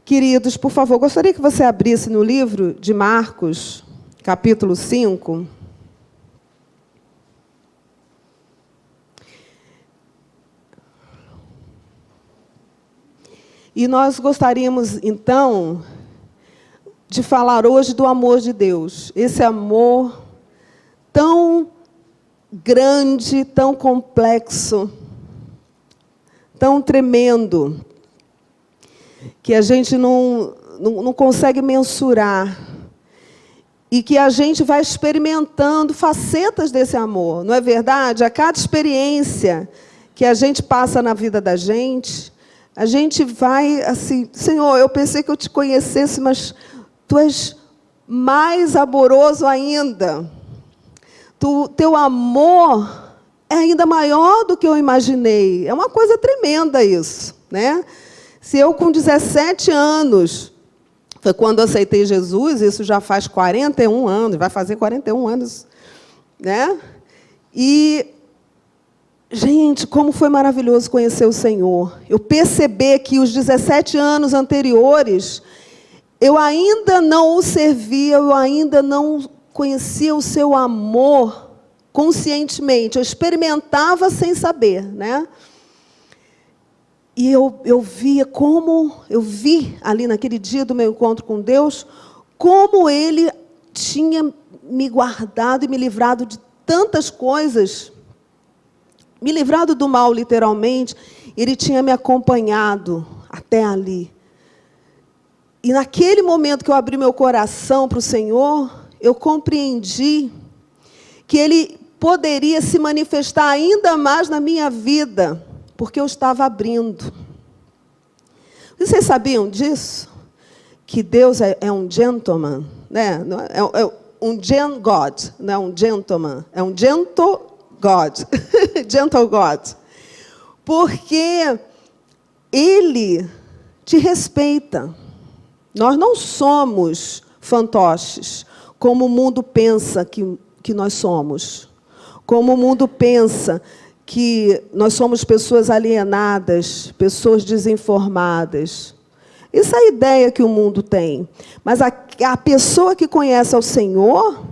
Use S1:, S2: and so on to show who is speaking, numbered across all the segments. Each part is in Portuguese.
S1: Queridos, por favor, gostaria que você abrisse no livro de Marcos, capítulo 5. E nós gostaríamos, então, de falar hoje do amor de Deus. Esse amor tão grande, tão complexo, tão tremendo, que a gente não consegue mensurar. E que a gente vai experimentando facetas desse amor, não é verdade? A cada experiência que a gente passa na vida da gente, a gente vai assim, Senhor, eu pensei que eu te conhecesse, mas Tu és mais amoroso ainda. Teu amor é ainda maior do que eu imaginei. É uma coisa tremenda isso, né? Se eu com 17 anos, foi quando eu aceitei Jesus, isso já faz 41 anos, vai fazer 41 anos, né? E, gente, como foi maravilhoso conhecer o Senhor. Eu percebi que os 17 anos anteriores, eu ainda não o servia, eu ainda não conhecia o seu amor conscientemente. Eu experimentava sem saber, né? E eu vi ali naquele dia do meu encontro com Deus, como Ele tinha me guardado e me livrado de tantas coisas, me livrado do mal, literalmente. Ele tinha me acompanhado até ali. E naquele momento que eu abri meu coração para o Senhor, eu compreendi que Ele poderia se manifestar ainda mais na minha vida, porque eu estava abrindo. Vocês sabiam disso? Que Deus é um gentleman, né? É um gen God, não é um gentleman, é um gentle God. Gentle God. Porque Ele te respeita. Nós não somos fantoches, como o mundo pensa que nós somos. Como o mundo pensa que nós somos pessoas alienadas, pessoas desinformadas. Isso é a ideia que o mundo tem. Mas a pessoa que conhece ao Senhor,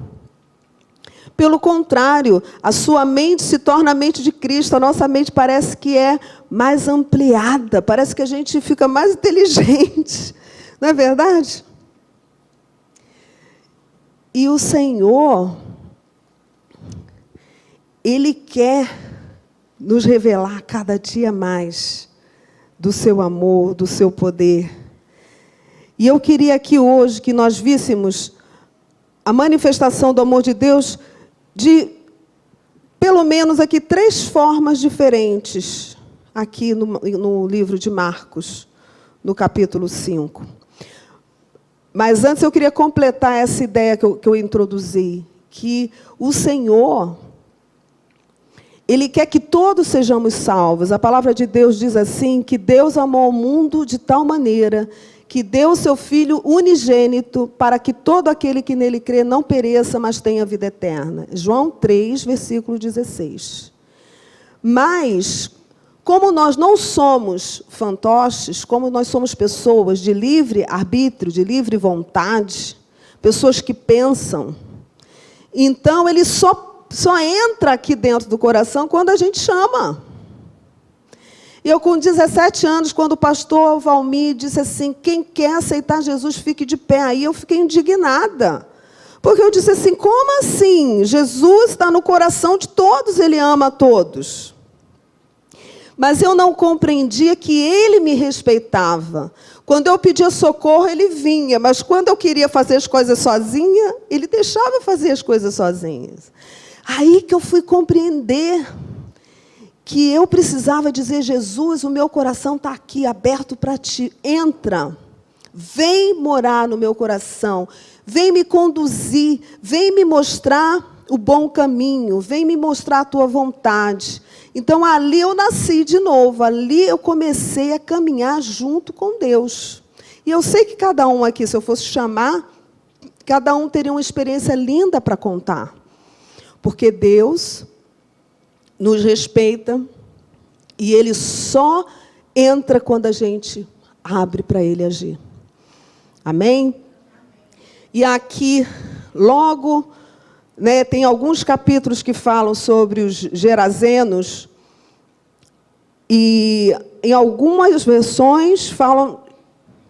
S1: pelo contrário, a sua mente se torna a mente de Cristo. A nossa mente parece que é mais ampliada, parece que a gente fica mais inteligente. Não é verdade? E o Senhor, Ele quer nos revelar cada dia mais do seu amor, do seu poder. E eu queria aqui hoje que nós víssemos a manifestação do amor de Deus de, pelo menos aqui, 3 formas diferentes, aqui no livro de Marcos, no capítulo 5. Mas antes eu queria completar essa ideia que eu introduzi, que o Senhor, Ele quer que todos sejamos salvos. A palavra de Deus diz assim, que Deus amou o mundo de tal maneira que deu o seu Filho unigênito para que todo aquele que nele crê não pereça, mas tenha vida eterna. João 3, versículo 16. Mas, como nós não somos fantoches, como nós somos pessoas de livre arbítrio, de livre vontade, pessoas que pensam, então Ele só entra aqui dentro do coração quando a gente chama. E eu, com 17 anos, quando o pastor Valmir disse assim, quem quer aceitar Jesus, fique de pé. Aí eu fiquei indignada. Porque eu disse assim, como assim? Jesus está no coração de todos, Ele ama a todos. Mas eu não compreendia que Ele me respeitava. Quando eu pedia socorro, Ele vinha. Mas quando eu queria fazer as coisas sozinha, Ele deixava eu fazer as coisas sozinhas. Aí que eu fui compreender que eu precisava dizer, Jesus, o meu coração está aqui, aberto para Ti. Entra, vem morar no meu coração, vem me conduzir, vem me mostrar o bom caminho, vem me mostrar a Tua vontade. Então, ali eu nasci de novo, ali eu comecei a caminhar junto com Deus. E eu sei que cada um aqui, se eu fosse chamar, cada um teria uma experiência linda para contar. Porque Deus nos respeita e Ele só entra quando a gente abre para Ele agir. Amém? E aqui, logo, né, tem alguns capítulos que falam sobre os Gerazenos, e em algumas versões falam,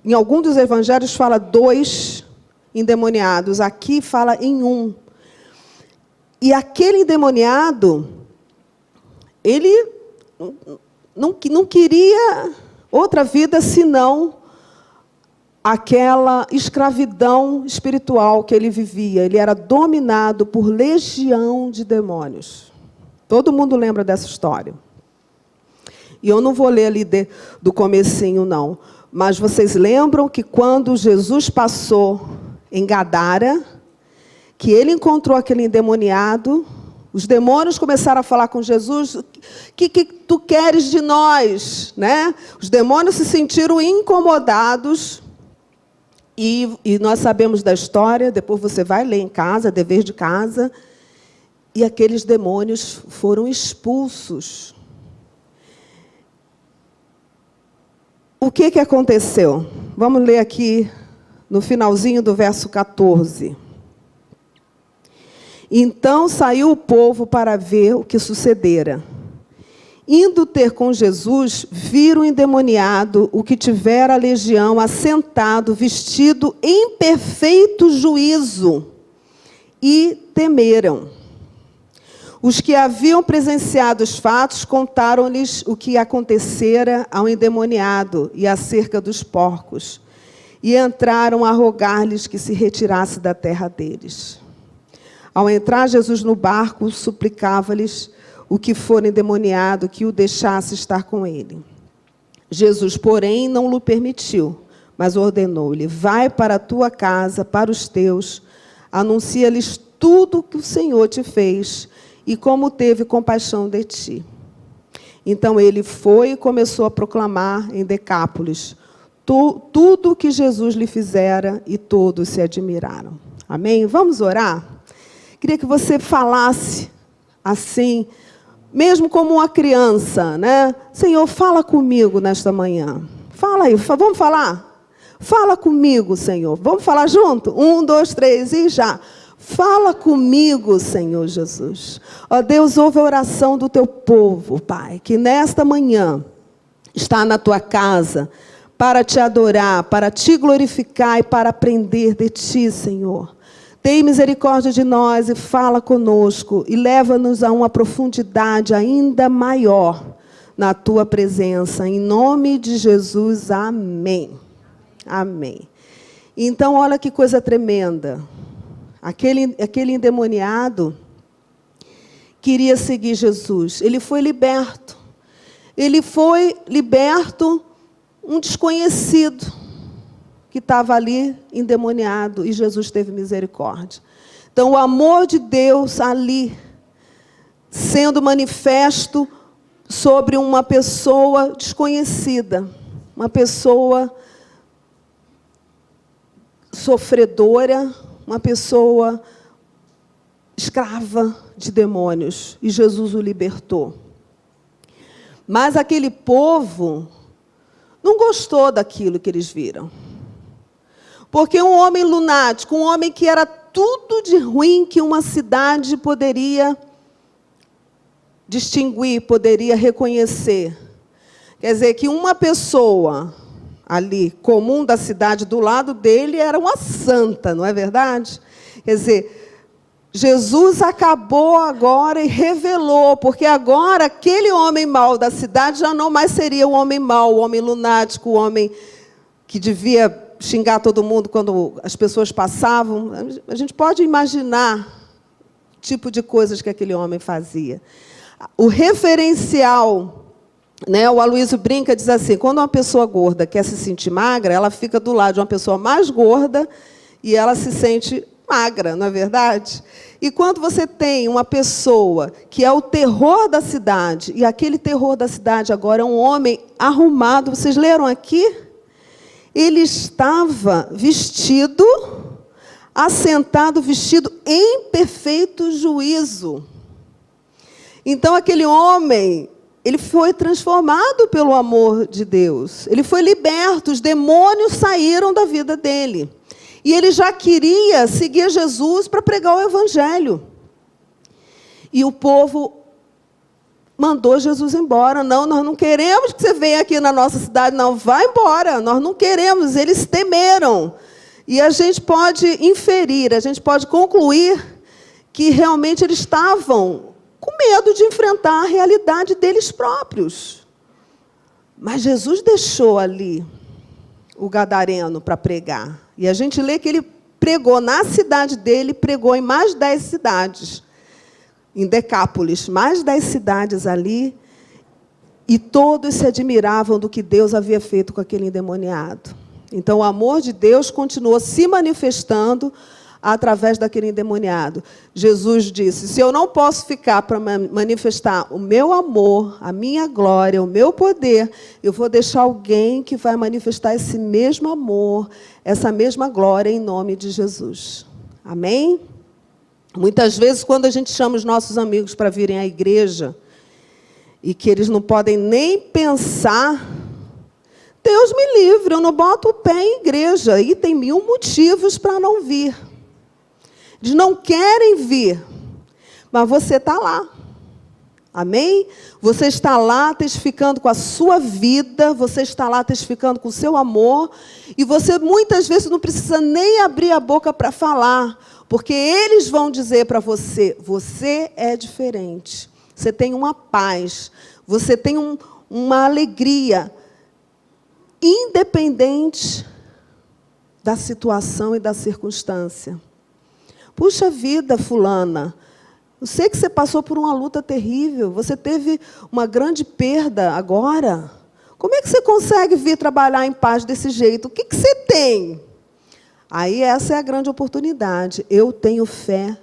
S1: em algum dos evangelhos fala 2 endemoniados, aqui fala em 1. E aquele endemoniado, ele não queria outra vida senão aquela escravidão espiritual que ele vivia. Ele era dominado por legião de demônios. Todo mundo lembra dessa história. E eu não vou ler ali do comecinho, não. Mas vocês lembram que quando Jesus passou em Gadara, que ele encontrou aquele endemoniado, os demônios começaram a falar com Jesus: o que tu queres de nós? Né? Os demônios se sentiram incomodados, e nós sabemos da história, depois você vai ler em casa, dever de casa, e aqueles demônios foram expulsos. O que aconteceu? Vamos ler aqui no finalzinho do verso 14. Então saiu o povo para ver o que sucedera. Indo ter com Jesus, viram o endemoniado, o que tivera a legião, assentado, vestido em perfeito juízo, e temeram. Os que haviam presenciado os fatos contaram-lhes o que acontecera ao endemoniado e acerca dos porcos, e entraram a rogar-lhes que se retirasse da terra deles. Ao entrar Jesus no barco, suplicava-lhes o que for endemoniado que o deixasse estar com ele. Jesus, porém, não lhe permitiu, mas ordenou-lhe: vai para a tua casa, para os teus, anuncia-lhes tudo o que o Senhor te fez e como teve compaixão de ti. Então ele foi e começou a proclamar em Decápolis tudo o que Jesus lhe fizera, e todos se admiraram. Amém? Vamos orar? Queria que você falasse assim, mesmo como uma criança, né? Senhor, fala comigo nesta manhã. Fala aí, vamos falar? Fala comigo, Senhor. Vamos falar junto? 1, 2, 3 e já. Fala comigo, Senhor Jesus. Ó Deus, ouve a oração do teu povo, Pai, que nesta manhã está na tua casa para te adorar, para te glorificar e para aprender de ti, Senhor. Tem misericórdia de nós e fala conosco e leva-nos a uma profundidade ainda maior na tua presença. Em nome de Jesus, amém. Amém. Então, olha que coisa tremenda. Aquele endemoniado queria seguir Jesus. Ele foi liberto. Ele foi liberto, um desconhecido que estava ali endemoniado, e Jesus teve misericórdia. Então, o amor de Deus ali, sendo manifesto sobre uma pessoa desconhecida, uma pessoa sofredora, uma pessoa escrava de demônios, e Jesus o libertou. Mas aquele povo não gostou daquilo que eles viram. Porque um homem lunático, um homem que era tudo de ruim que uma cidade poderia distinguir, poderia reconhecer. Quer dizer, que uma pessoa ali, comum da cidade, do lado dele, era uma santa, não é verdade? Quer dizer, Jesus acabou agora e revelou, porque agora aquele homem mau da cidade já não mais seria o homem mau, o homem lunático, o homem que devia xingar todo mundo quando as pessoas passavam. A gente pode imaginar o tipo de coisas que aquele homem fazia. O referencial, né, o Aloysio brinca, diz assim: quando uma pessoa gorda quer se sentir magra, ela fica do lado de uma pessoa mais gorda e ela se sente magra, não é verdade? E quando você tem uma pessoa que é o terror da cidade, e aquele terror da cidade agora é um homem arrumado, vocês leram aqui? Ele estava vestido, assentado, vestido em perfeito juízo. Então, aquele homem ele foi transformado pelo amor de Deus. Ele foi liberto, os demônios saíram da vida dele. E ele já queria seguir Jesus para pregar o evangelho. E o povo mandou Jesus embora. Não, nós não queremos que você venha aqui na nossa cidade, não, vai embora, nós não queremos. Eles temeram. E a gente pode inferir, a gente pode concluir que realmente eles estavam com medo de enfrentar a realidade deles próprios. Mas Jesus deixou ali o gadareno para pregar. E a gente lê que ele pregou na cidade dele, pregou em mais 10 cidades. Em Decápolis, mais 10 cidades ali. E todos se admiravam do que Deus havia feito com aquele endemoniado. Então, o amor de Deus continuou se manifestando através daquele endemoniado. Jesus disse, se eu não posso ficar para manifestar o meu amor, a minha glória, o meu poder, eu vou deixar alguém que vai manifestar esse mesmo amor, essa mesma glória em nome de Jesus. Amém? Muitas vezes, quando a gente chama os nossos amigos para virem à igreja, e que eles não podem nem pensar, Deus me livre, eu não boto o pé em igreja, e tem 1000 motivos para não vir. Eles não querem vir, mas você está lá. Amém? Você está lá testificando com a sua vida, você está lá testificando com o seu amor, e você muitas vezes não precisa nem abrir a boca para falar, porque eles vão dizer para você, você é diferente, você tem uma paz, você tem uma alegria, independente da situação e da circunstância. Puxa vida, fulana, eu sei que você passou por uma luta terrível, você teve uma grande perda agora. Como é que você consegue vir trabalhar em paz desse jeito? O que você tem? Aí essa é a grande oportunidade. Eu tenho fé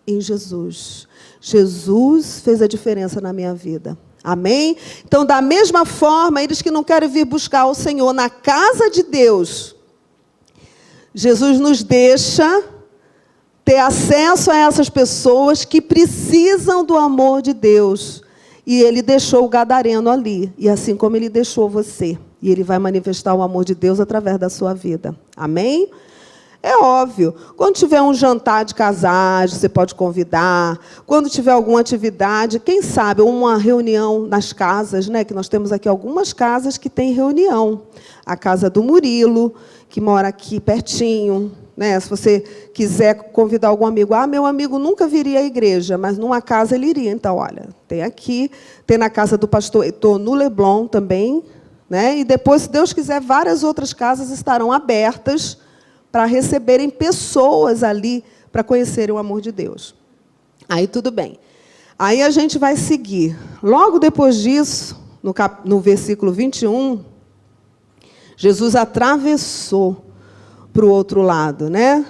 S1: em Jesus. Jesus fez a diferença na minha vida. Amém? Então, da mesma forma, eles que não querem vir buscar o Senhor na casa de Deus, Jesus nos deixa ter acesso a essas pessoas que precisam do amor de Deus. E ele deixou o gadareno ali. E assim como ele deixou você. E ele vai manifestar o amor de Deus através da sua vida. Amém? É óbvio. Quando tiver um jantar de casais, você pode convidar. Quando tiver alguma atividade, quem sabe, uma reunião nas casas, né? Que nós temos aqui algumas casas que têm reunião. A casa do Murilo, que mora aqui pertinho. Né? Se você quiser convidar algum amigo, meu amigo nunca viria à igreja, mas numa casa ele iria. Então, olha, tem aqui, tem na casa do pastor Heitor, no Leblon também, né? E depois, se Deus quiser, várias outras casas estarão abertas para receberem pessoas ali para conhecerem o amor de Deus. Aí tudo bem. Aí a gente vai seguir. Logo depois disso, no versículo 21, Jesus atravessou para o outro lado, né?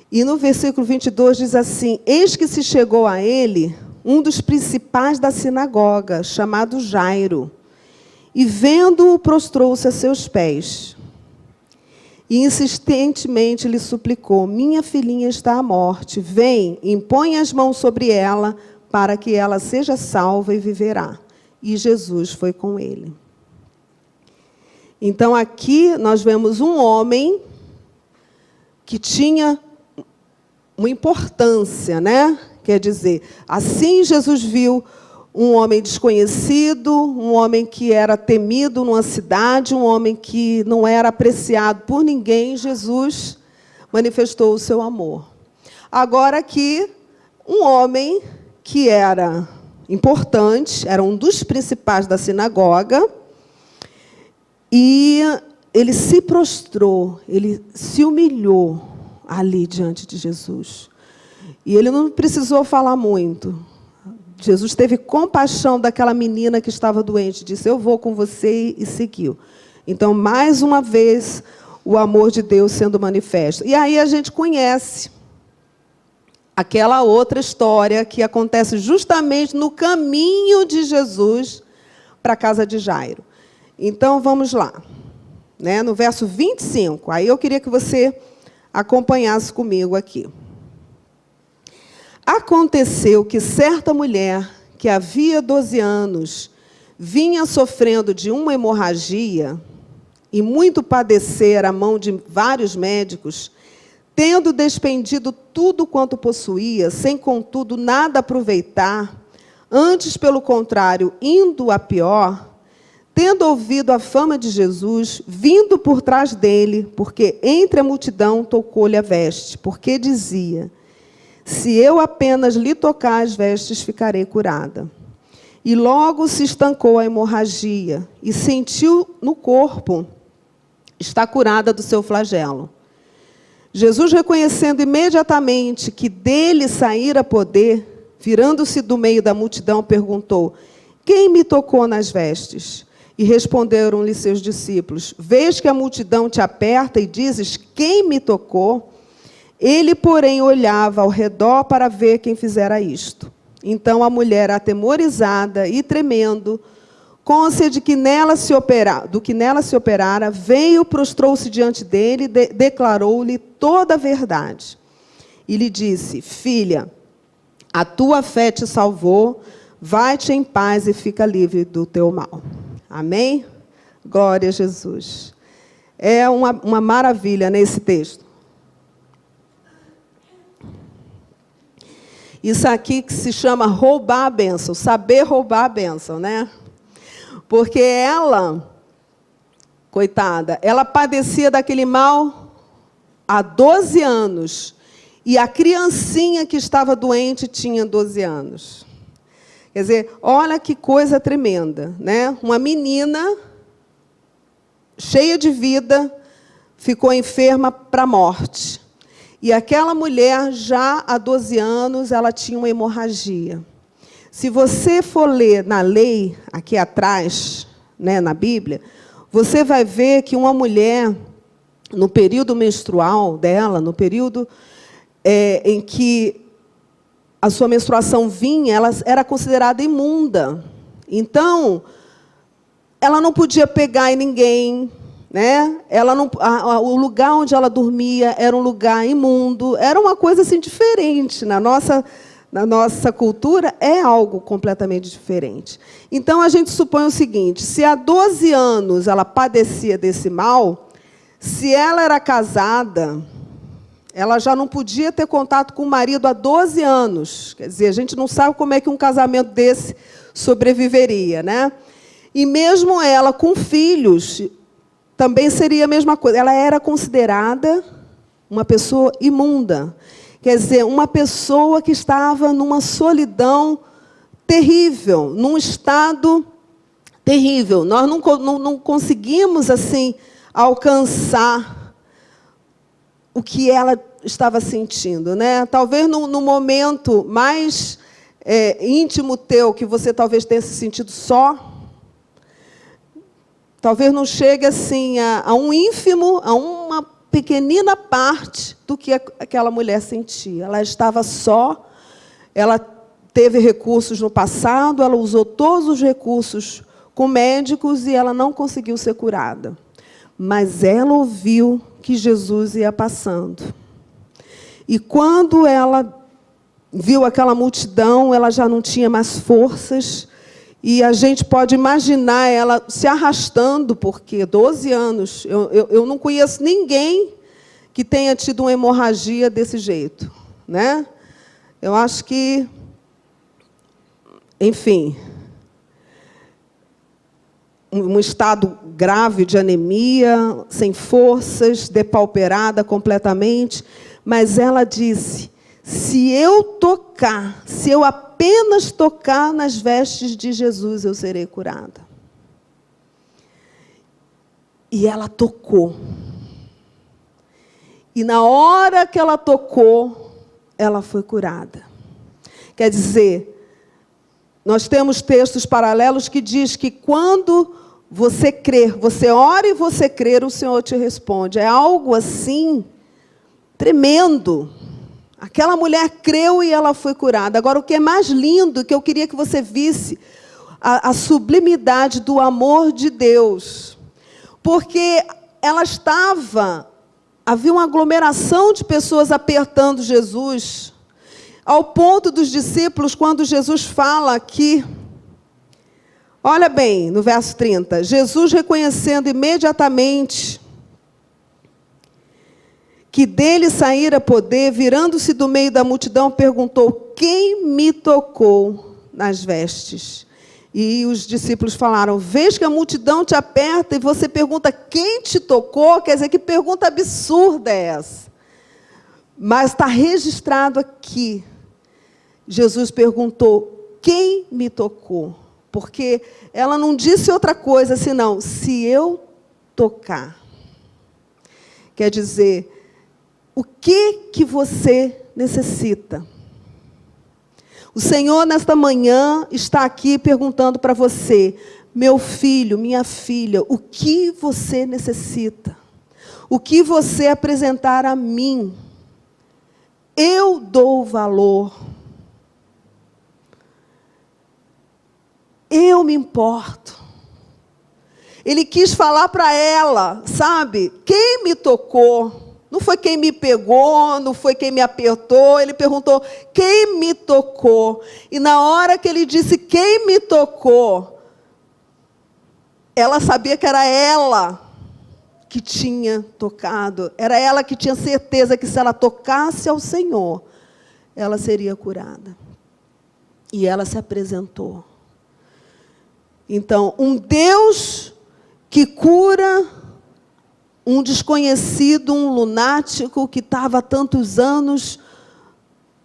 S1: E no versículo 22 diz assim, eis que se chegou a ele um dos principais da sinagoga, chamado Jairo, e vendo-o, prostrou-se a seus pés. E insistentemente lhe suplicou, minha filhinha está à morte, vem, impõe as mãos sobre ela, para que ela seja salva e viverá. E Jesus foi com ele. Então, aqui nós vemos um homem que tinha uma importância, né? Quer dizer, assim Jesus viu um homem desconhecido, um homem que era temido numa cidade, um homem que não era apreciado por ninguém, Jesus manifestou o seu amor. Agora aqui, um homem que era importante, era um dos principais da sinagoga, e ele se prostrou, ele se humilhou ali diante de Jesus. E ele não precisou falar muito. Jesus teve compaixão daquela menina que estava doente, disse, eu vou com você, e seguiu. Então, mais uma vez, o amor de Deus sendo manifesto. E aí a gente conhece aquela outra história que acontece justamente no caminho de Jesus para a casa de Jairo. Então, vamos lá. Né? No verso 25, aí eu queria que você acompanhasse comigo aqui. Aconteceu que certa mulher, que havia 12 anos, vinha sofrendo de uma hemorragia e muito padecer à mão de vários médicos, tendo despendido tudo quanto possuía, sem, contudo, nada aproveitar, antes, pelo contrário, indo a pior, tendo ouvido a fama de Jesus, vindo por trás dele, porque entre a multidão tocou-lhe a veste, porque dizia: se eu apenas lhe tocar as vestes, ficarei curada. E logo se estancou a hemorragia, e sentiu no corpo estar curada do seu flagelo. Jesus, reconhecendo imediatamente que dele saíra poder, virando-se do meio da multidão, perguntou: quem me tocou nas vestes? E responderam-lhe seus discípulos: vês que a multidão te aperta e dizes: quem me tocou? Ele, porém, olhava ao redor para ver quem fizera isto. Então a mulher, atemorizada e tremendo, côncia de que do que nela se operara, veio, prostrou-se diante dele e declarou-lhe toda a verdade. E lhe disse: filha, a tua fé te salvou, vai-te em paz e fica livre do teu mal. Amém? Glória a Jesus. É uma maravilha nesse texto. Isso aqui que se chama roubar a bênção, saber roubar a bênção, né? Porque ela, coitada, ela padecia daquele mal há 12 anos. E a criancinha que estava doente tinha 12 anos. Quer dizer, olha que coisa tremenda, né? Uma menina cheia de vida ficou enferma para a morte. E aquela mulher, já há 12 anos, ela tinha uma hemorragia. Se você for ler na lei, aqui atrás, né, na Bíblia, você vai ver que uma mulher, no período menstrual dela, no período em que a sua menstruação vinha, ela era considerada imunda. Então, ela não podia pegar em ninguém, né? O lugar onde ela dormia era um lugar imundo, era uma coisa assim diferente. Na nossa cultura é algo completamente diferente. Então, a gente supõe o seguinte: se há 12 anos ela padecia desse mal, se ela era casada, ela já não podia ter contato com o marido há 12 anos. Quer dizer, a gente não sabe como é que um casamento desse sobreviveria, né? E mesmo ela com filhos, também seria a mesma coisa. Ela era considerada uma pessoa imunda. Quer dizer, uma pessoa que estava numa solidão terrível, num estado terrível. Nós não conseguimos, assim, alcançar o que ela estava sentindo, né? Talvez no momento mais íntimo teu, que você talvez tenha se sentido só, talvez não chegue assim a um ínfimo, a uma pequenina parte do que aquela mulher sentia. Ela estava só, ela teve recursos no passado, ela usou todos os recursos com médicos e ela não conseguiu ser curada. Mas ela ouviu que Jesus ia passando. E quando ela viu aquela multidão, ela já não tinha mais forças. E a gente pode imaginar ela se arrastando, porque 12 anos, eu não conheço ninguém que tenha tido uma hemorragia desse jeito, né? Eu acho que, enfim, um estado grave de anemia, sem forças, depauperada completamente. Mas ela disse: se eu apenas tocar nas vestes de Jesus, eu serei curada. E ela tocou. E na hora que ela tocou, ela foi curada. Quer dizer, nós temos textos paralelos que diz que quando você crer, você ora e você crer, o Senhor te responde. É algo assim tremendo. Aquela mulher creu e ela foi curada. Agora, o que é mais lindo, que eu queria que você visse, a sublimidade do amor de Deus. Porque ela havia uma aglomeração de pessoas apertando Jesus, ao ponto dos discípulos, quando Jesus fala que, Olha bem, no verso 30. Jesus, reconhecendo imediatamente que dele saíra poder, virando-se do meio da multidão, perguntou: quem me tocou nas vestes? E os discípulos falaram: vês que a multidão te aperta e você pergunta quem te tocou? Quer dizer, que pergunta absurda é essa? Mas está registrado aqui. Jesus perguntou: quem me tocou? Porque ela não disse outra coisa senão: se eu tocar. Quer dizer, o que você necessita? O Senhor, nesta manhã, está aqui perguntando para você: meu filho, minha filha, o que você necessita? O que você apresentar a mim, eu dou valor. Eu me importo. Ele quis falar para ela, sabe? Quem me tocou? Não foi quem me pegou, não foi quem me apertou. Ele perguntou: quem me tocou? E na hora que ele disse quem me tocou, ela sabia que era ela que tinha tocado. Era ela que tinha certeza que se ela tocasse ao Senhor, ela seria curada. E ela se apresentou. Então, um Deus que cura um desconhecido, um lunático que estava há tantos anos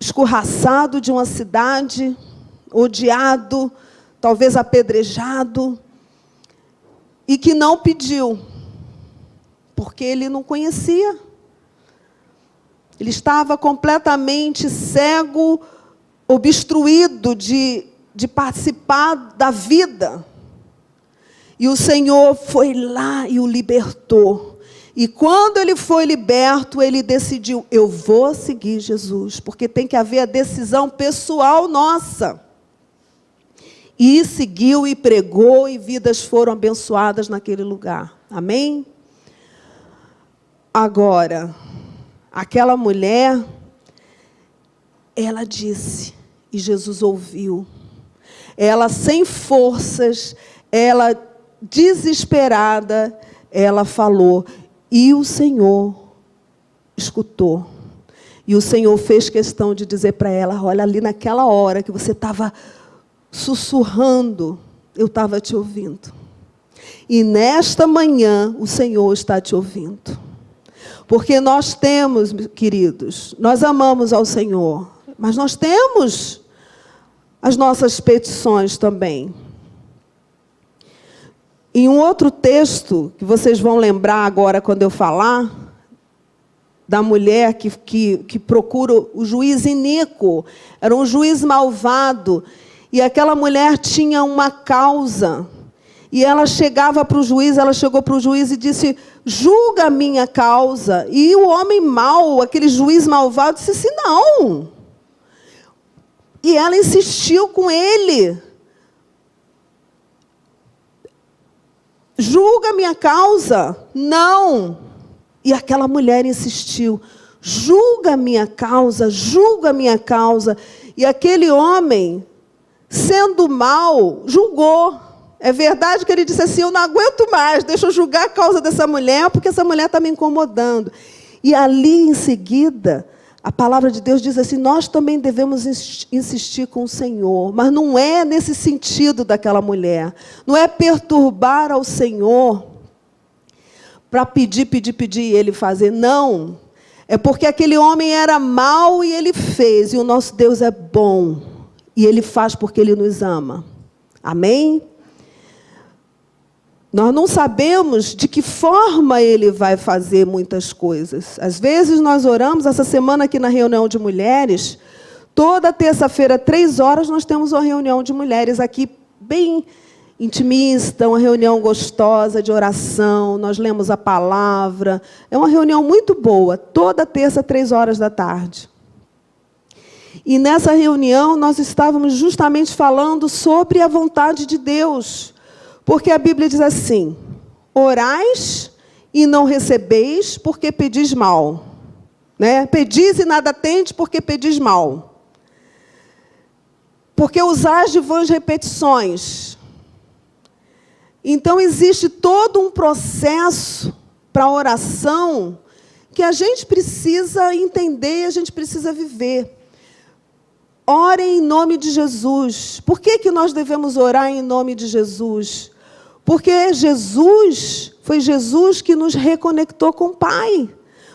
S1: escorraçado de uma cidade, odiado, talvez apedrejado, e que não pediu, porque ele não conhecia. Ele estava completamente cego, obstruído de participar da vida. E o Senhor foi lá e o libertou. E quando ele foi liberto, ele decidiu: eu vou seguir Jesus, porque tem que haver a decisão pessoal nossa. E seguiu e pregou, e vidas foram abençoadas naquele lugar. Amém? Agora, aquela mulher, ela disse, e Jesus ouviu. Ela sem forças, ela desesperada, ela falou. E o Senhor escutou. E o Senhor fez questão de dizer para ela: olha, ali naquela hora que você estava sussurrando, eu estava te ouvindo. E nesta manhã, o Senhor está te ouvindo. Porque nós temos, queridos, nós amamos ao Senhor, mas nós temos as nossas petições também. Em um outro texto, que vocês vão lembrar agora quando eu falar, da mulher que procura o juiz iníquo, era um juiz malvado, e aquela mulher tinha uma causa, e ela chegava para o juiz, ela chegou para o juiz e disse: julga a minha causa. E o homem mau, aquele juiz malvado, disse assim: não. E ela insistiu com ele: julga a minha causa. Não. E aquela mulher insistiu: julga a minha causa, julga a minha causa. E aquele homem, sendo mau, julgou. É verdade que ele disse assim: eu não aguento mais, deixa eu julgar a causa dessa mulher, porque essa mulher está me incomodando. E ali em seguida, a palavra de Deus diz assim: nós também devemos insistir com o Senhor, mas não é nesse sentido daquela mulher. Não é perturbar ao Senhor para pedir e ele fazer. Não. É porque aquele homem era mau e ele fez. E o nosso Deus é bom. E ele faz porque ele nos ama. Amém? Nós não sabemos de que forma ele vai fazer muitas coisas. Às vezes nós oramos, essa semana aqui na reunião de mulheres, toda terça-feira, 3h, nós temos uma reunião de mulheres aqui, bem intimista, uma reunião gostosa de oração, nós lemos a palavra. É uma reunião muito boa, toda terça, 3h. E nessa reunião nós estávamos justamente falando sobre a vontade de Deus. Porque a Bíblia diz assim: orais e não recebeis, porque pedis mal. Né? Pedis e nada tendes, porque pedis mal. Porque usais de vãs repetições. Então, existe todo um processo para a oração que a gente precisa entender, a gente precisa viver. Orem em nome de Jesus. Por que nós devemos orar em nome de Jesus? Porque foi Jesus que nos reconectou com o Pai.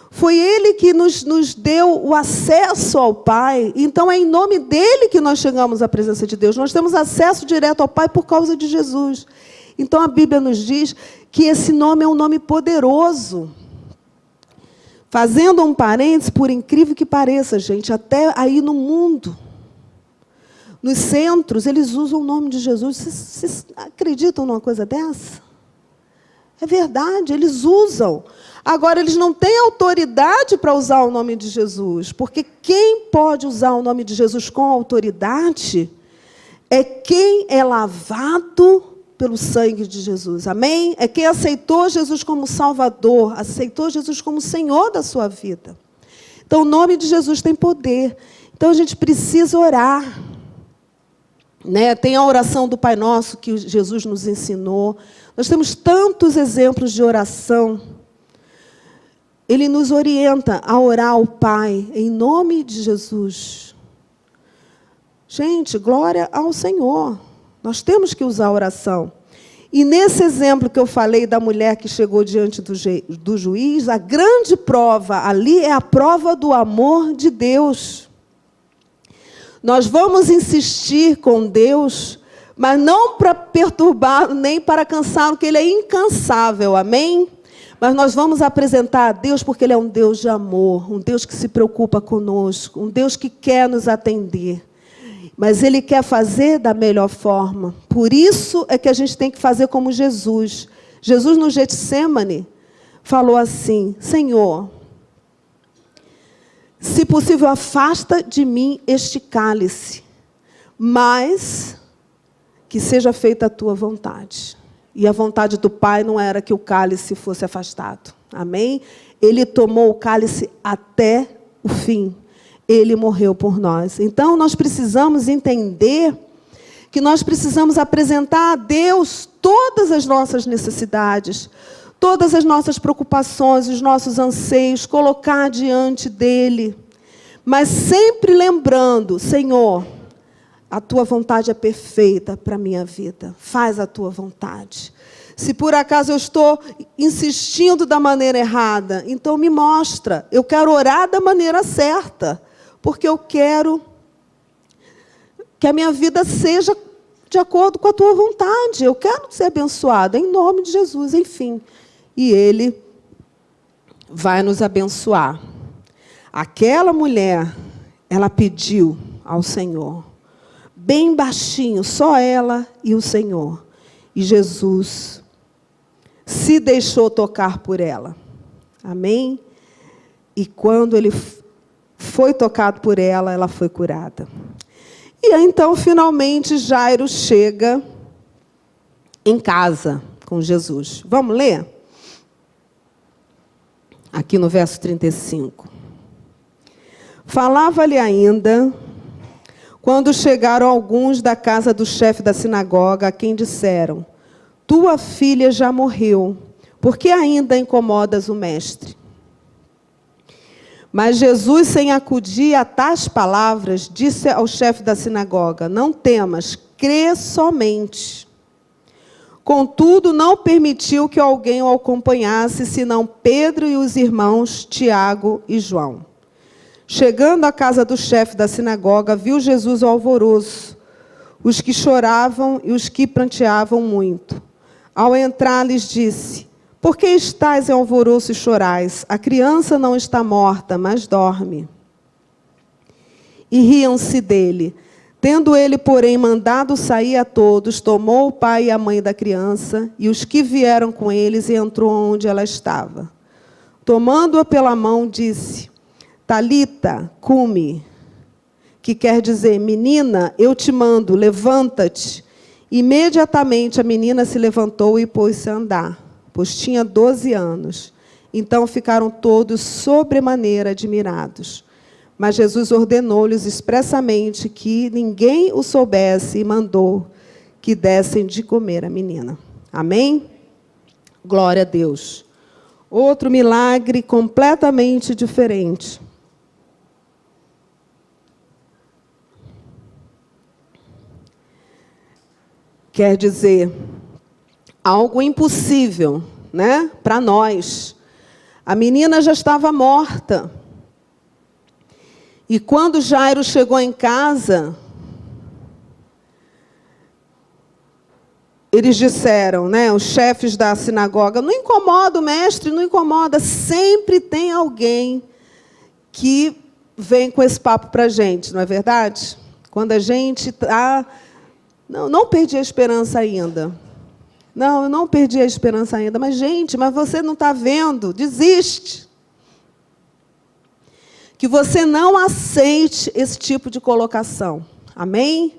S1: Foi Ele que nos deu o acesso ao Pai. Então, é em nome dEle que nós chegamos à presença de Deus. Nós temos acesso direto ao Pai por causa de Jesus. Então, a Bíblia nos diz que esse nome é um nome poderoso. Fazendo um parênteses, por incrível que pareça, gente, até aí no mundo, nos centros, eles usam o nome de Jesus. Vocês acreditam numa coisa dessa? É verdade, eles usam. Agora, eles não têm autoridade para usar o nome de Jesus, porque quem pode usar o nome de Jesus com autoridade é quem é lavado pelo sangue de Jesus. Amém? É quem aceitou Jesus como Salvador, aceitou Jesus como Senhor da sua vida. Então, o nome de Jesus tem poder. Então, a gente precisa orar. Tem a oração do Pai Nosso que Jesus nos ensinou. Nós temos tantos exemplos de oração. Ele nos orienta a orar ao Pai em nome de Jesus. Gente, glória ao Senhor. Nós temos que usar a oração. E nesse exemplo que eu falei da mulher que chegou diante do juiz, a grande prova ali é a prova do amor de Deus. Nós vamos insistir com Deus, mas não para perturbá-lo, nem para cansá-lo, porque Ele é incansável, amém? Mas nós vamos apresentar a Deus porque Ele é um Deus de amor, um Deus que se preocupa conosco, um Deus que quer nos atender. Mas Ele quer fazer da melhor forma. Por isso é que a gente tem que fazer como Jesus. Jesus, no Getsêmani, falou assim: Senhor, se possível, afasta de mim este cálice, mas que seja feita a tua vontade. E a vontade do Pai não era que o cálice fosse afastado. Amém? Ele tomou o cálice até o fim. Ele morreu por nós. Então, nós precisamos entender que nós precisamos apresentar a Deus todas as nossas necessidades, todas as nossas preocupações, os nossos anseios, colocar diante dEle. Mas sempre lembrando, Senhor, a Tua vontade é perfeita para a minha vida. Faz a Tua vontade. Se por acaso eu estou insistindo da maneira errada, então me mostra. Eu quero orar da maneira certa. Porque eu quero que a minha vida seja de acordo com a Tua vontade. Eu quero ser abençoada, em nome de Jesus, enfim. E Ele vai nos abençoar. Aquela mulher, ela pediu ao Senhor, bem baixinho, só ela e o Senhor. E Jesus se deixou tocar por ela. Amém? E quando Ele foi tocado por ela, ela foi curada. E aí, então, finalmente, Jairo chega em casa com Jesus. Vamos ler? Aqui no verso 35. Falava-lhe ainda, quando chegaram alguns da casa do chefe da sinagoga, a quem disseram: tua filha já morreu, por que ainda incomodas o mestre? Mas Jesus, sem acudir a tais palavras, disse ao chefe da sinagoga: não temas, crê somente. Contudo, não permitiu que alguém o acompanhasse, senão Pedro e os irmãos Tiago e João. Chegando à casa do chefe da sinagoga, viu Jesus o alvoroço, os que choravam e os que pranteavam muito. Ao entrar, lhes disse: por que estáis em alvoroço e chorais? A criança não está morta, mas dorme. E riam-se dele. Tendo ele, porém, mandado sair a todos, tomou o pai e a mãe da criança e os que vieram com eles e entrou onde ela estava. Tomando-a pela mão, disse: Talita, cumi, que quer dizer: menina, eu te mando, levanta-te. Imediatamente a menina se levantou e pôs-se a andar, pois tinha 12 anos. Então ficaram todos sobremaneira admirados. Mas Jesus ordenou-lhes expressamente que ninguém o soubesse e mandou que dessem de comer à menina. Amém? Glória a Deus. Outro milagre completamente diferente. Quer dizer, algo impossível, né? Para nós. A menina já estava morta. E quando Jairo chegou em casa, eles disseram, né, os chefes da sinagoga, não incomoda o mestre, não incomoda, sempre tem alguém que vem com esse papo para a gente, não é verdade? Quando a gente está... Não perdi a esperança ainda. Não, eu não perdi a esperança ainda. Mas, gente, mas você não está vendo? Desiste. Que você não aceite esse tipo de colocação. Amém?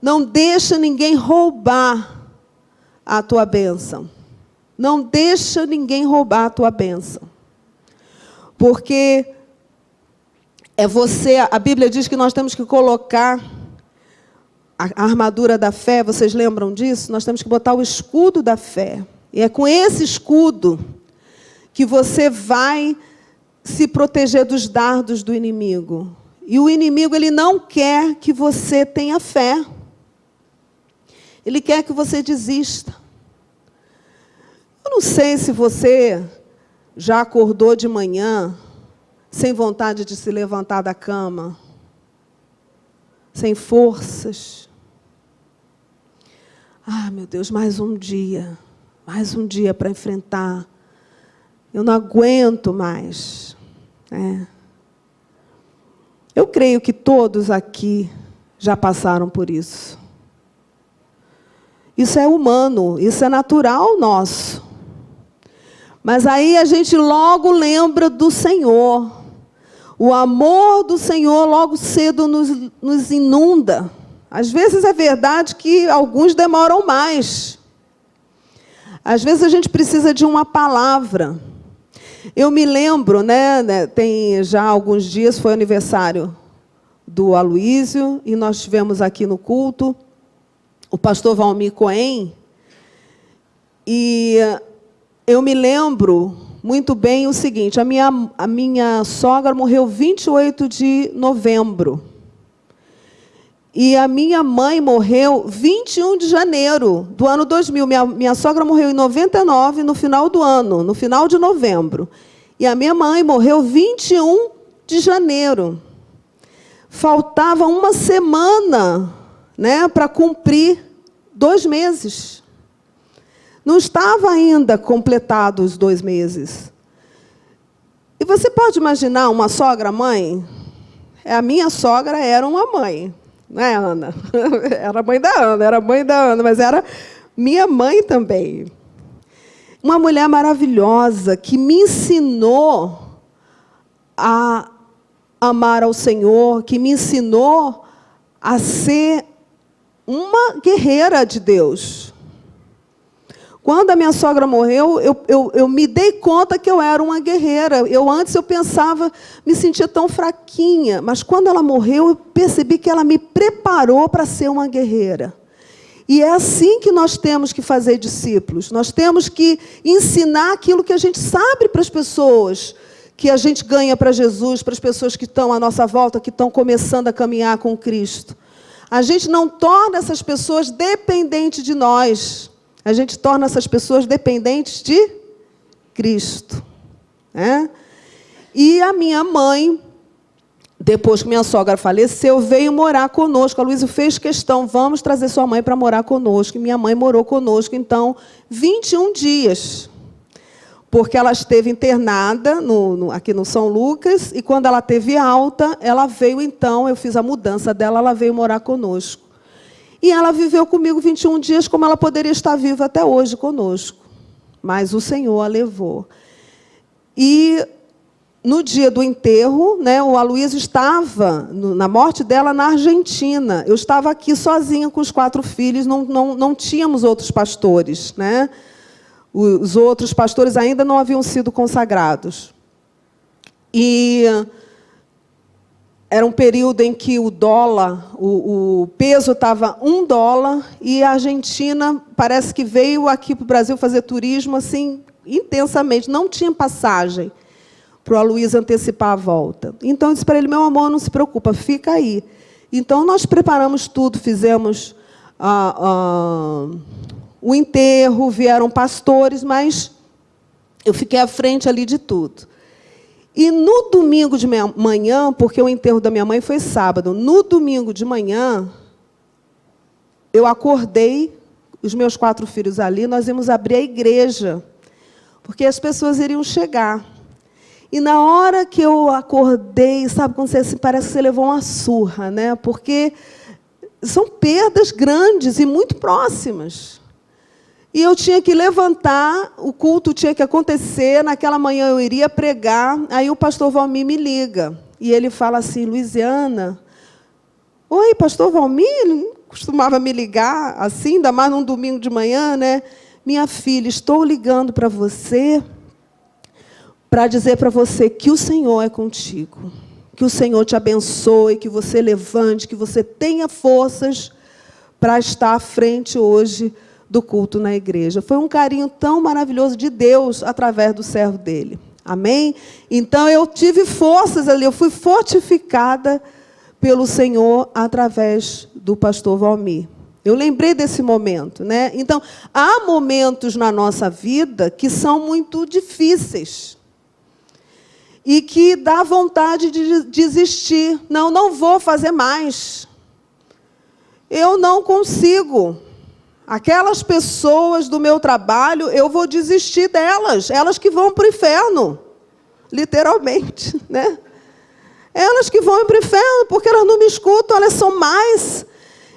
S1: Não deixa ninguém roubar a tua bênção. Não deixa ninguém roubar a tua bênção. Porque é você... A Bíblia diz que nós temos que colocar a armadura da fé. Vocês lembram disso? Nós temos que botar o escudo da fé. E é com esse escudo que você vai se proteger dos dardos do inimigo. E o inimigo, ele não quer que você tenha fé. Ele quer que você desista. Eu não sei se você já acordou de manhã sem vontade de se levantar da cama, sem forças. Ah, meu Deus, mais um dia para enfrentar. Eu não aguento mais. Eu creio que todos aqui já passaram por isso. Isso é humano, isso é natural nosso. Mas aí a gente logo lembra do Senhor. O amor do Senhor logo cedo nos inunda. Às vezes é verdade que alguns demoram mais. Às vezes a gente precisa de uma palavra. Eu me lembro, tem já alguns dias, foi aniversário do Aloísio, e nós tivemos aqui no culto o pastor Valmir Cohen, e eu me lembro muito bem o seguinte, a minha sogra morreu 28 de novembro, e a minha mãe morreu 21 de janeiro do ano 2000. Minha sogra morreu em 99, no final do ano, no final de novembro. E a minha mãe morreu 21 de janeiro. Faltava uma semana, para cumprir 2 meses. Não estava ainda completado os 2 meses. E você pode imaginar uma sogra-mãe? A minha sogra era uma mãe. Não é, Ana? Era mãe da Ana, mas era minha mãe também. Uma mulher maravilhosa que me ensinou a amar ao Senhor, que me ensinou a ser uma guerreira de Deus. Quando a minha sogra morreu, eu me dei conta que eu era uma guerreira. Antes eu pensava, me sentia tão fraquinha, mas quando ela morreu, eu percebi que ela me preparou para ser uma guerreira. E é assim que nós temos que fazer discípulos. Nós temos que ensinar aquilo que a gente sabe para as pessoas, que a gente ganha para Jesus, para as pessoas que estão à nossa volta, que estão começando a caminhar com Cristo. A gente não torna essas pessoas dependentes de nós. A gente torna essas pessoas dependentes de Cristo. E a minha mãe, depois que minha sogra faleceu, veio morar conosco. A Luísa fez questão, vamos trazer sua mãe para morar conosco. E minha mãe morou conosco, então, 21 dias. Porque ela esteve internada aqui no São Lucas, e quando ela teve alta, ela veio, então, eu fiz a mudança dela, ela veio morar conosco. E ela viveu comigo 21 dias, como ela poderia estar viva até hoje conosco. Mas o Senhor a levou. E no dia do enterro, o Aloísio estava, na morte dela, na Argentina. Eu estava aqui sozinha com os 4 filhos, não tínhamos outros pastores. Os outros pastores ainda não haviam sido consagrados. E era um período em que o dólar, o peso estava $1, e a Argentina parece que veio aqui para o Brasil fazer turismo assim intensamente. Não tinha passagem para o Aloysio antecipar a volta. Então, eu disse para ele, meu amor, não se preocupa, fica aí. Então, nós preparamos tudo, fizemos o enterro, vieram pastores, mas eu fiquei à frente ali de tudo. E no domingo de manhã, porque o enterro da minha mãe foi sábado, no domingo de manhã, eu acordei, os meus 4 filhos ali, nós íamos abrir a igreja, porque as pessoas iriam chegar. E na hora que eu acordei, sabe, quando você assim, parece que você levou uma surra, né? Porque são perdas grandes e muito próximas. E eu tinha que levantar, o culto tinha que acontecer, naquela manhã eu iria pregar, aí o pastor Valmir me liga. E ele fala assim, Luiziana, oi, pastor Valmir, ele costumava me ligar assim, ainda mais num domingo de manhã, né? Minha filha, estou ligando para você, para dizer para você que o Senhor é contigo, que o Senhor te abençoe, que você levante, que você tenha forças para estar à frente hoje do culto na igreja. Foi um carinho tão maravilhoso de Deus através do servo dele. Amém? Então, eu tive forças ali, eu fui fortificada pelo Senhor através do pastor Valmir. Eu lembrei desse momento, né? Então, há momentos na nossa vida que são muito difíceis e que dá vontade de desistir. Não vou fazer mais. Eu não consigo. Aquelas pessoas do meu trabalho, eu vou desistir delas. Elas que vão para o inferno. Literalmente, né? Elas que vão para o inferno, porque elas não me escutam, elas são mais.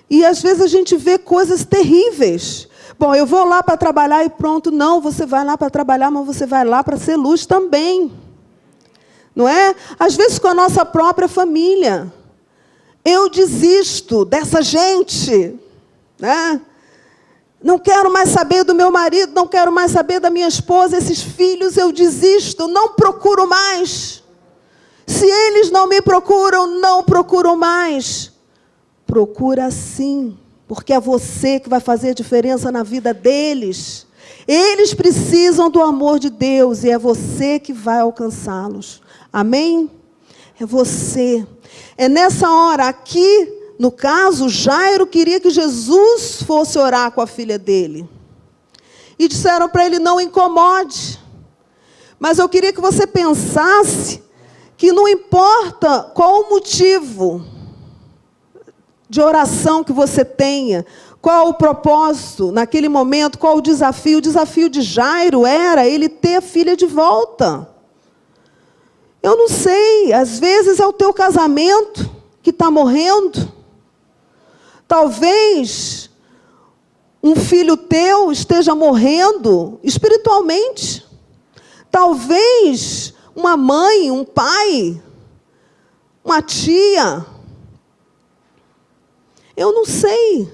S1: E, às vezes, a gente vê coisas terríveis. Bom, eu vou lá para trabalhar e pronto. Não, você vai lá para trabalhar, mas você vai lá para ser luz também. Não é? Às vezes, com a nossa própria família. Eu desisto dessa gente, né? Não quero mais saber do meu marido, não quero mais saber da minha esposa, esses filhos, eu desisto, não procuro mais. Se eles não me procuram, não procuro mais. Procura sim, porque é você que vai fazer a diferença na vida deles. Eles precisam do amor de Deus e é você que vai alcançá-los. Amém? É você. É nessa hora aqui, no caso, Jairo queria que Jesus fosse orar com a filha dele. E disseram para ele, não incomode. Mas eu queria que você pensasse que não importa qual o motivo de oração que você tenha, qual o propósito naquele momento, qual o desafio de Jairo era ele ter a filha de volta. Eu não sei, às vezes é o teu casamento que está morrendo. Talvez um filho teu esteja morrendo espiritualmente. Talvez uma mãe, um pai, uma tia. Eu não sei.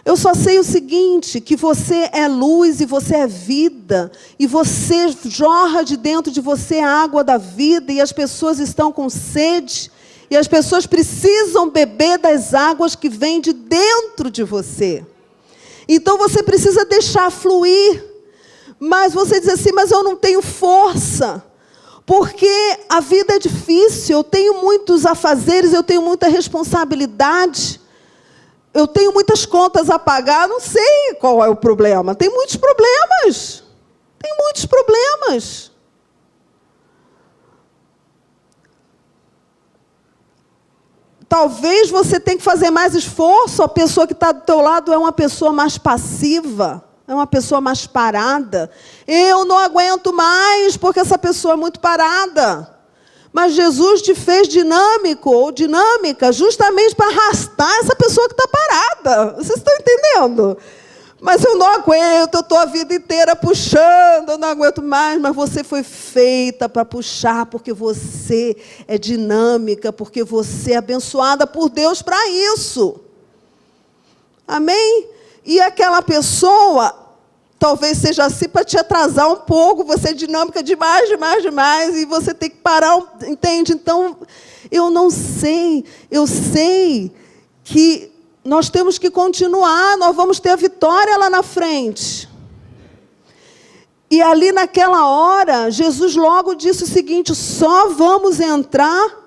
S1: Eu só sei o seguinte, que você é luz e você é vida, e você jorra de dentro de você a água da vida, e as pessoas estão com sede, e as pessoas precisam beber das águas que vêm de dentro de você. Então você precisa deixar fluir, mas você diz assim, mas eu não tenho força, porque a vida é difícil, eu tenho muitos afazeres, eu tenho muita responsabilidade, eu tenho muitas contas a pagar, não sei qual é o problema. Tem muitos problemas. Tem muitos problemas. Talvez você tenha que fazer mais esforço, a pessoa que está do teu lado é uma pessoa mais passiva, é uma pessoa mais parada. Eu não aguento mais porque essa pessoa é muito parada. Mas Jesus te fez dinâmico ou dinâmica justamente para arrastar essa pessoa que está parada. Vocês estão entendendo? Mas eu não aguento, eu estou a vida inteira puxando, eu não aguento mais. Mas você foi feita para puxar, porque você é dinâmica, porque você é abençoada por Deus para isso. Amém? E aquela pessoa talvez seja assim para te atrasar um pouco, você é dinâmica demais, e você tem que parar, entende? Então, Eu não sei, eu sei que nós temos que continuar, nós vamos ter a vitória lá na frente. E ali naquela hora, Jesus logo disse o seguinte: só vamos entrar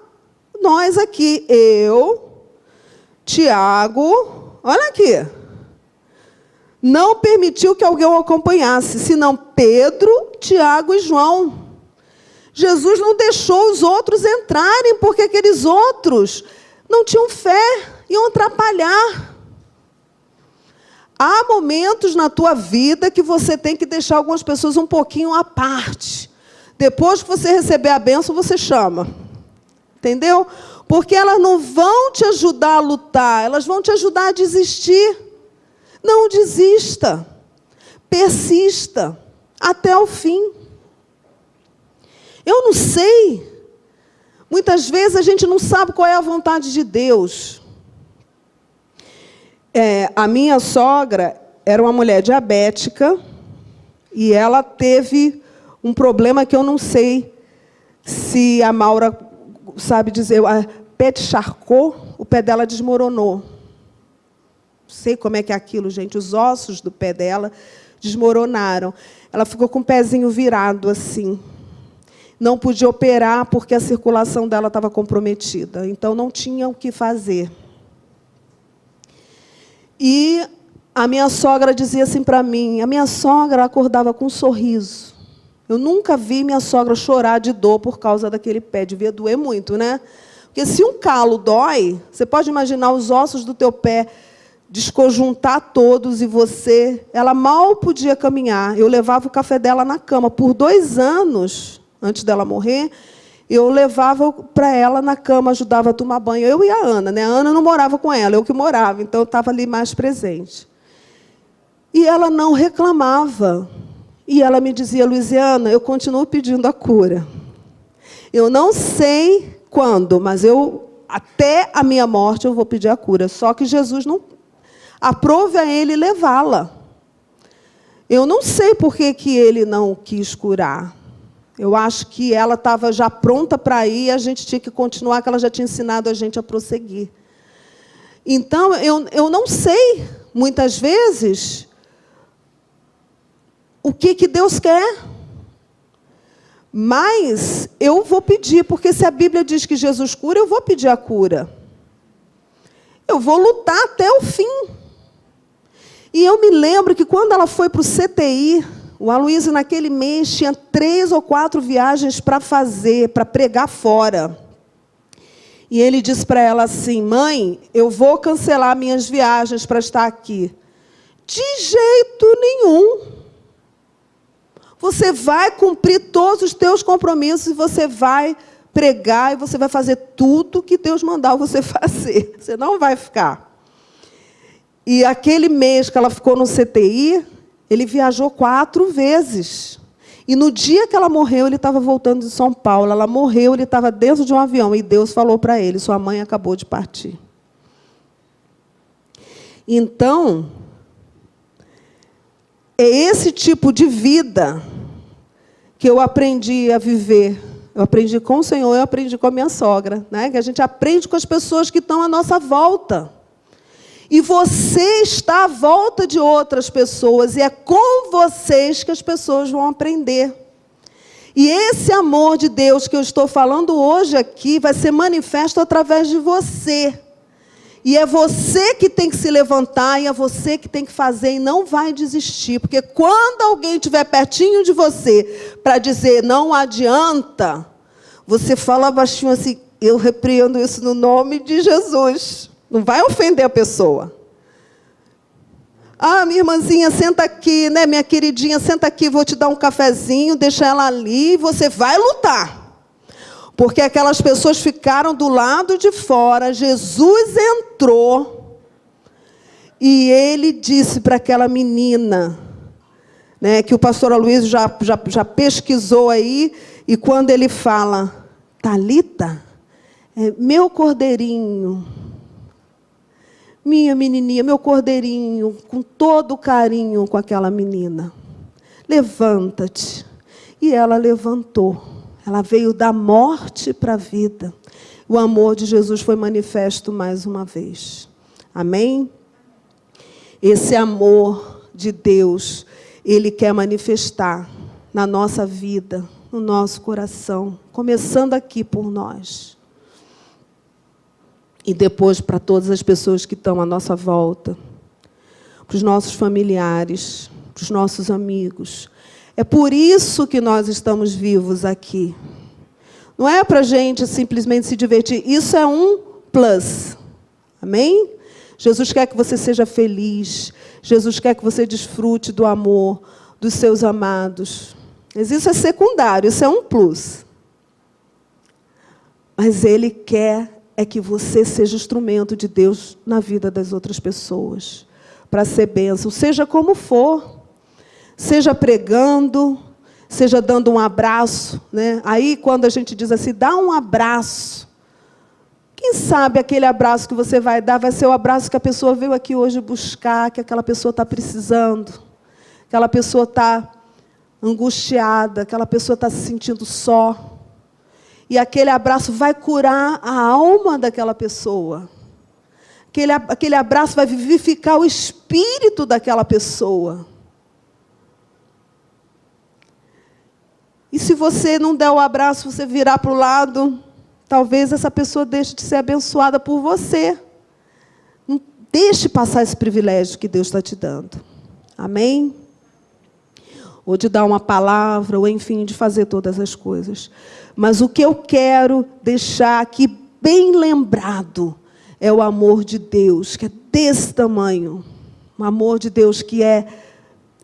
S1: nós aqui, eu, Tiago, olha aqui. Não permitiu que alguém o acompanhasse, senão Pedro, Tiago e João. Jesus não deixou os outros entrarem, porque aqueles outros não tinham fé, iam atrapalhar. Há momentos na tua vida que você tem que deixar algumas pessoas um pouquinho à parte. Depois que você receber a bênção, você chama. Entendeu? Porque elas não vão te ajudar a lutar, elas vão te ajudar a desistir. Não desista. Persista até o fim. Eu não sei. Muitas vezes a gente não sabe qual é a vontade de Deus. A minha sogra era uma mulher diabética e ela teve um problema que eu não sei se a Maura sabe dizer. O pé encharcou, o pé dela desmoronou. Não sei como é que é aquilo, gente. Os ossos do pé dela desmoronaram. Ela ficou com o pezinho virado assim. Não podia operar porque a circulação dela estava comprometida. Então, não tinha o que fazer. E a minha sogra dizia assim para mim, a minha sogra acordava com um sorriso. Eu nunca vi minha sogra chorar de dor por causa daquele pé. Devia doer muito, né? Porque se um calo dói, você pode imaginar os ossos do teu pé desconjuntar todos e você... Ela mal podia caminhar. Eu levava o café dela na cama. Por 2 anos, antes dela morrer, eu levava para ela na cama, ajudava a tomar banho. Eu e a Ana, né? A Ana não morava com ela, eu que morava, então eu estava ali mais presente. E ela não reclamava. E ela me dizia, Luiziana, eu continuo pedindo a cura. Eu não sei quando, mas até a minha morte eu vou pedir a cura. Só que Jesus não aprove a ele levá-la. Eu não sei por que ele não quis curar. Eu acho que ela estava já pronta para ir e a gente tinha que continuar, que ela já tinha ensinado a gente a prosseguir. Então, eu não sei, muitas vezes, o que Deus quer. Mas eu vou pedir, porque se a Bíblia diz que Jesus cura, eu vou pedir a cura. Eu vou lutar até o fim. E eu me lembro que quando ela foi para o CTI... O Aloysio, naquele mês, tinha 3 ou 4 viagens para fazer, para pregar fora. E ele disse para ela assim, mãe, eu vou cancelar minhas viagens para estar aqui. De jeito nenhum. Você vai cumprir todos os teus compromissos e você vai pregar e você vai fazer tudo que Deus mandar você fazer. Você não vai ficar. E aquele mês que ela ficou no CTI... Ele viajou 4 vezes. E no dia que ela morreu, ele estava voltando de São Paulo. Ela morreu, ele estava dentro de um avião. E Deus falou para ele, sua mãe acabou de partir. Então, é esse tipo de vida que eu aprendi a viver. Eu aprendi com o Senhor, eu aprendi com a minha sogra. Né? Que a gente aprende com as pessoas que estão à nossa volta. E você está à volta de outras pessoas, e é com vocês que as pessoas vão aprender. E esse amor de Deus que eu estou falando hoje aqui vai ser manifesto através de você. E é você que tem que se levantar, e é você que tem que fazer, e não vai desistir. Porque quando alguém estiver pertinho de você para dizer não adianta, você fala baixinho assim, eu repreendo isso no nome de Jesus. Não vai ofender a pessoa. Ah, minha irmãzinha, senta aqui, né, minha queridinha, senta aqui, vou te dar um cafezinho, deixa ela ali, e você vai lutar. Porque aquelas pessoas ficaram do lado de fora, Jesus entrou, e ele disse para aquela menina, né, que o pastor Aloysio já pesquisou aí, e quando ele fala, Talita, meu cordeirinho, minha menininha, meu cordeirinho, com todo o carinho com aquela menina. Levanta-te. E ela levantou. Ela veio da morte para a vida. O amor de Jesus foi manifesto mais uma vez. Amém? Esse amor de Deus, Ele quer manifestar na nossa vida, no nosso coração, começando aqui por nós. E depois para todas as pessoas que estão à nossa volta, para os nossos familiares, para os nossos amigos. É por isso que nós estamos vivos aqui. Não é para a gente simplesmente se divertir. Isso é um plus. Amém? Jesus quer que você seja feliz. Jesus quer que você desfrute do amor dos seus amados. Mas isso é secundário, isso é um plus. Mas Ele quer que você seja instrumento de Deus na vida das outras pessoas, para ser bênção, seja como for. Seja pregando, seja dando um abraço, né? Aí, quando a gente diz assim, dá um abraço. Quem sabe aquele abraço que você vai dar vai ser o abraço que a pessoa veio aqui hoje buscar, que aquela pessoa está precisando, aquela pessoa está angustiada, aquela pessoa está se sentindo só. E aquele abraço vai curar a alma daquela pessoa. Aquele abraço vai vivificar o espírito daquela pessoa. E se você não der o abraço, você virar para o lado, talvez essa pessoa deixe de ser abençoada por você. Não deixe passar esse privilégio que Deus está te dando. Amém? Ou de dar uma palavra, ou enfim, de fazer todas as coisas. Mas o que eu quero deixar aqui bem lembrado é o amor de Deus, que é desse tamanho. Um amor de Deus que é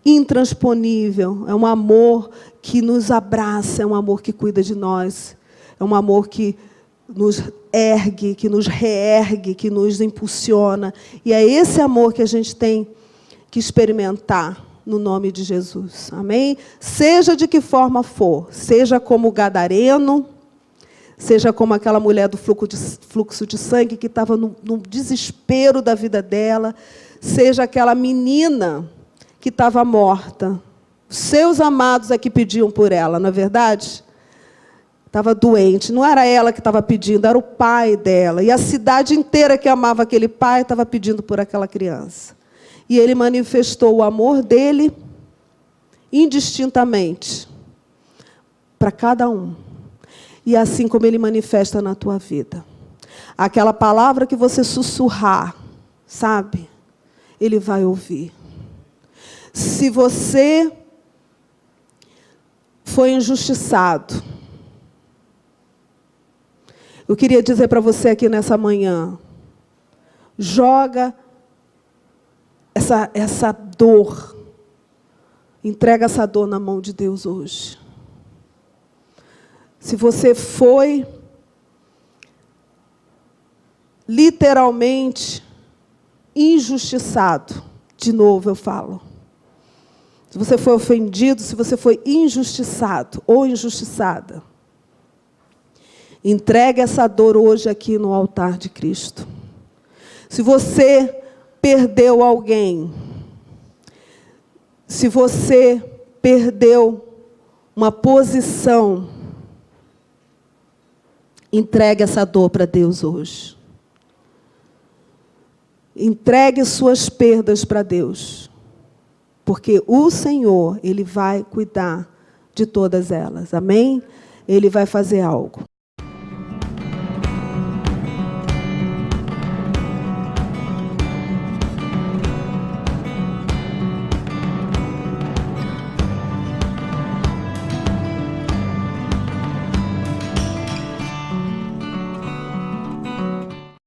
S1: intransponível, é um amor que nos abraça, é um amor que cuida de nós, é um amor que nos ergue, que nos reergue, que nos impulsiona. E é esse amor que a gente tem que experimentar no nome de Jesus. Amém? Seja de que forma for, seja como o gadareno, seja como aquela mulher do fluxo de sangue que estava no desespero da vida dela, seja aquela menina que estava morta. Os seus amados é que pediam por ela, não é verdade? Estava doente. Não era ela que estava pedindo, era o pai dela. E a cidade inteira que amava aquele pai estava pedindo por aquela criança. E ele manifestou o amor dele indistintamente para cada um. E assim como ele manifesta na tua vida. Aquela palavra que você sussurrar, sabe? Ele vai ouvir. Se você foi injustiçado, eu queria dizer para você aqui nessa manhã, joga essa dor, entrega essa dor na mão de Deus hoje. Se você foi literalmente injustiçado, de novo eu falo, se você foi ofendido, se você foi injustiçado ou injustiçada, entregue essa dor hoje aqui no altar de Cristo. Se você perdeu alguém, se você perdeu uma posição, entregue essa dor para Deus hoje. Entregue suas perdas para Deus. Porque o Senhor, Ele vai cuidar de todas elas. Amém? Ele vai fazer algo.